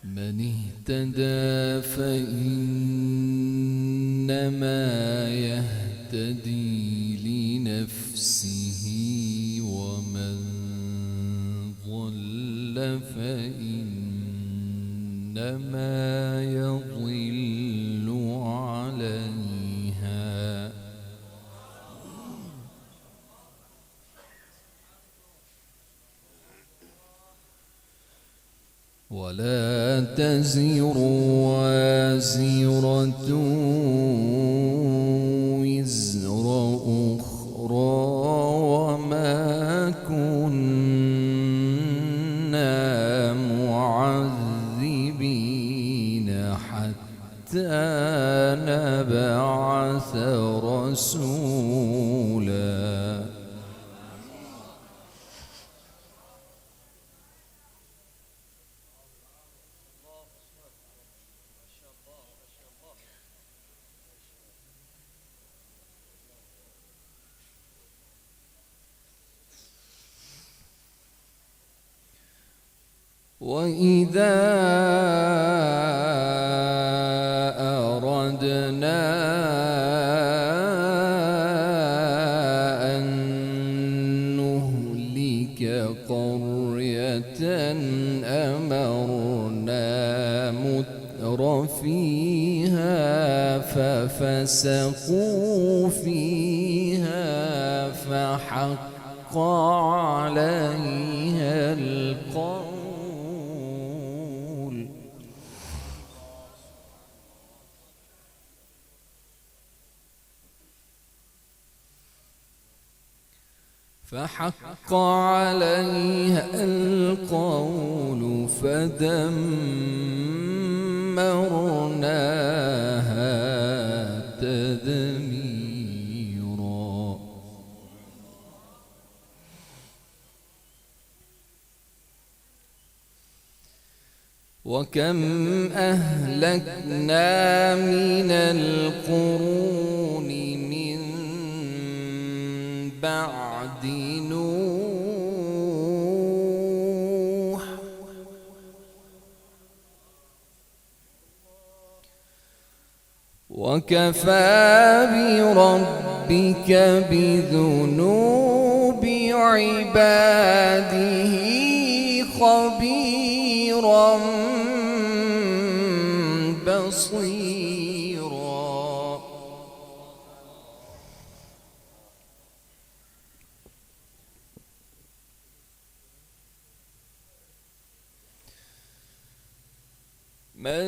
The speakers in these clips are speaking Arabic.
من اهتدى فإنما يهتدي لنفسه، ومن ضل فإنما يضل عليها. ولا تزر وازرة وزر أخرى، وما كنا معذبين حتى نبعث رسولا. وإذا أردنا أن نهلك قرية أمرنا متر فيها ففسقوا فيها فحق عليها القول. فحق عليها القول فدمرناها تدميرا. وكم أهلكنا من القرون من بعد نوح، وكفى بربك بذنوب عباده خبيرا بصيرا. من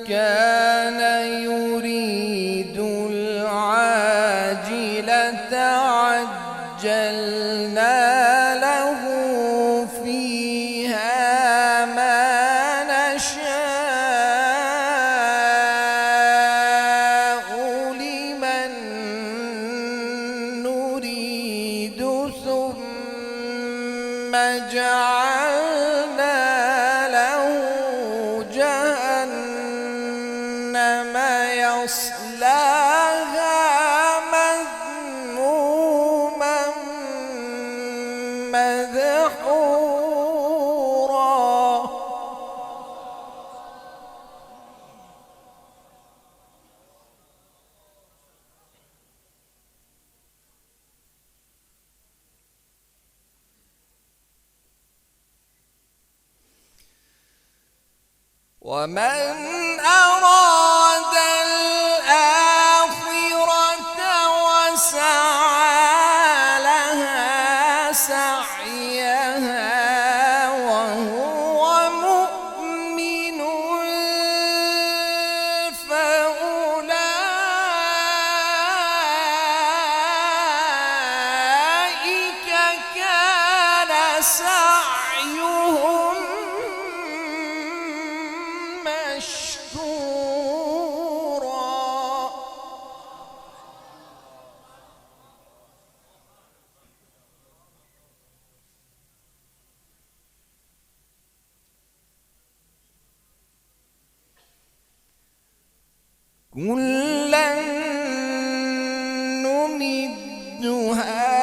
كان يريد العاجلة عجلنا له فيها ما نشاء لمن نريد، ثم جعلنا جهنم يصلاها مذموما مدحورا. ومن أراد الآخرة وسعى لها سعيها وهو مؤمن فأولئك كان سعيهم مشكورا. كلا نمد هؤلاء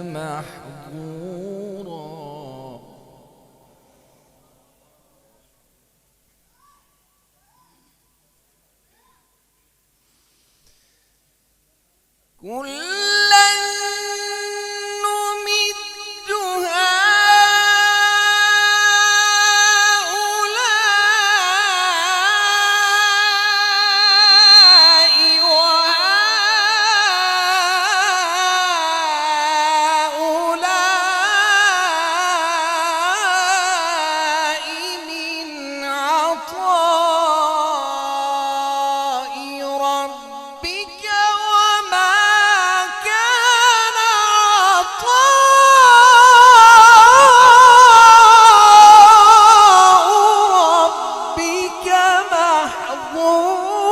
محظورا كلا نمد هؤلاء وهؤلاء من عطاء ربك وما كان عطاء ربك محظورا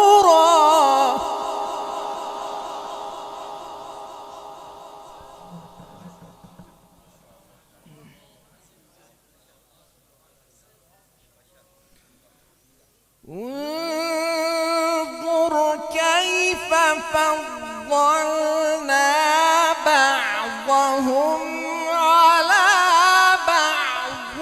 انظر كيف فضلنا بعضهم على بعض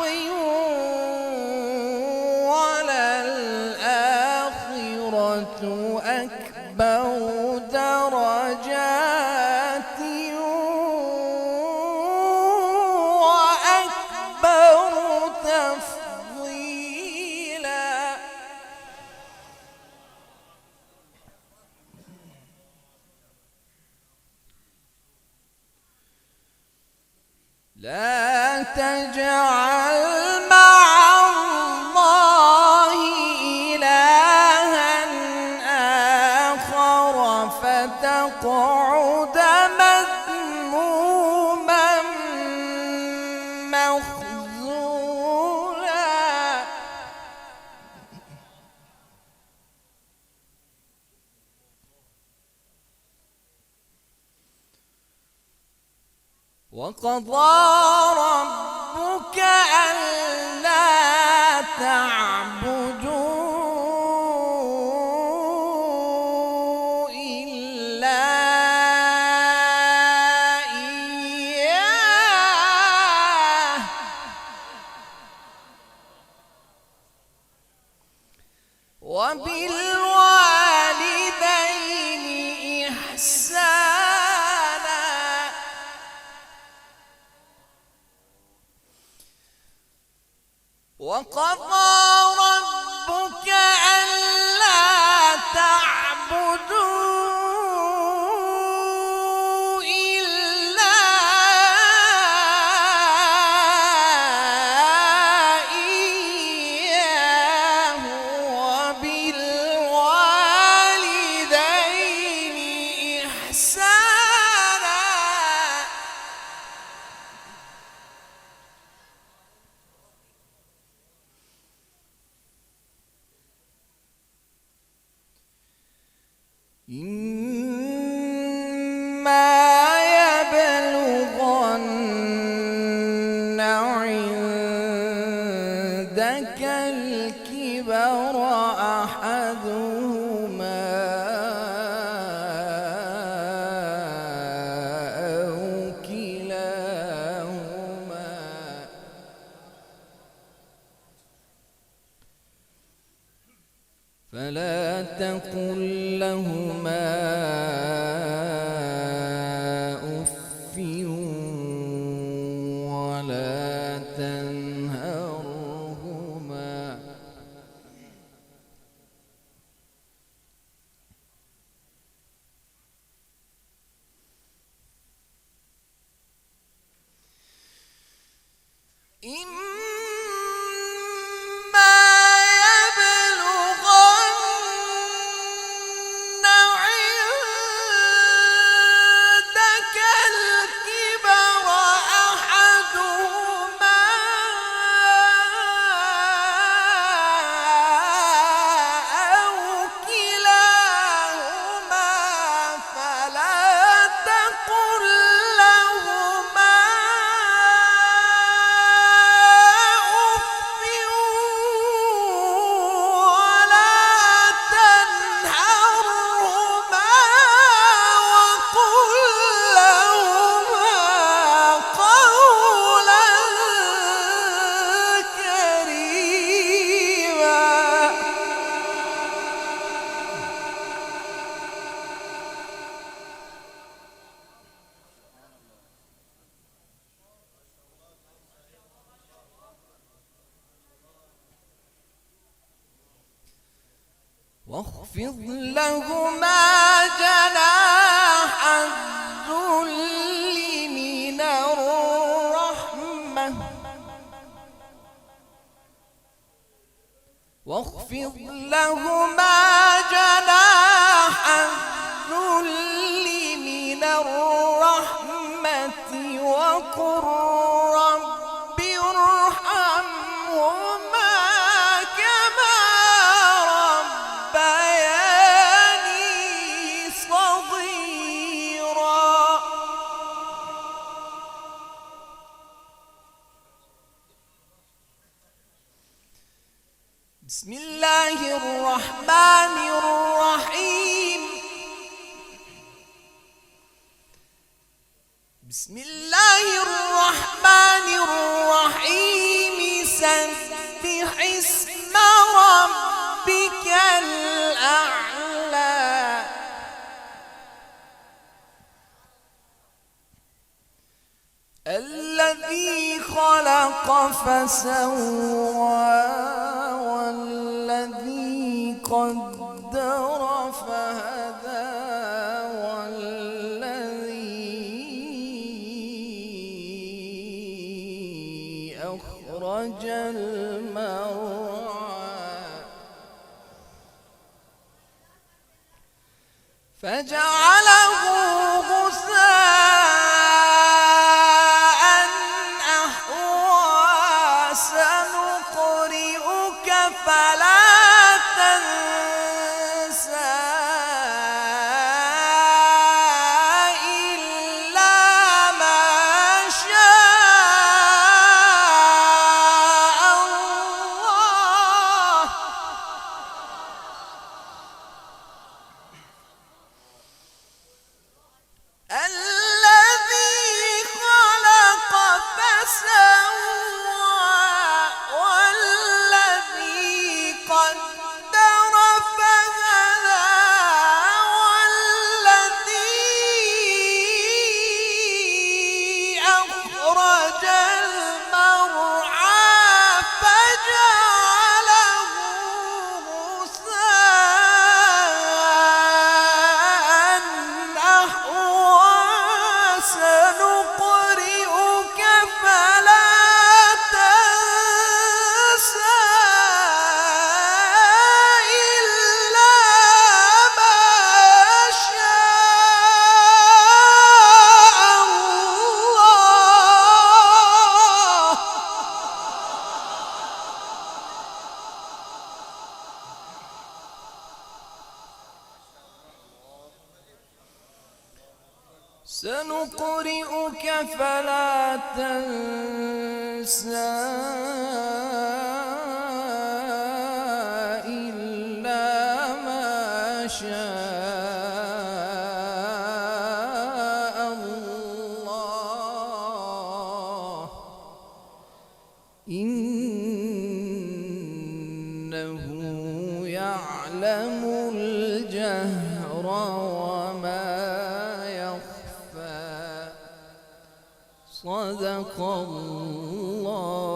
وللآخرة أكبر درجات وأكبر تفضيلا لا تجعل مع الله إلها آخر فتقعد مذموما مخذولا وقضى ربك ألا تعبدوا إلا إياه وبالوالدين إحسانا وقضى ربك ألا تعبدوا إلا إياه وبالوالدين إحسانا إما يبلغن عندك الكبر أحدهما أو كلاهما فلا تقل لهما أف ولا تنهرهما إما يبلغن عندك الكبر أحدهما أو كلاهما فلا تقل لهما واخفض لهما جناح الذل من الرحمة واخفض لهما جناح الذل من الرحمة وقل رب ارحمهما كما ربياني صغيرا. بسم الله الرحمن الرحيم. بسم الله الرحمن الرحيم. سبح اسم ربك الأعلى الذي خلق فسوى والذي قدر فهدى والذي أخرج المرعى فجعله غثاء أحوى. سنقرئك فلا تنسى إلا ما شاء الله الذي خلق فسوى والذي قدر فهدى والذي أخرج المرعى فجعله غثاء أحوى. سنقرئك فلا تنسى إلا ما شاء الله سنقرئك فلا تنسى إلا ما شاء الله إنه يعلم الجهر وما يخفى. صدق الله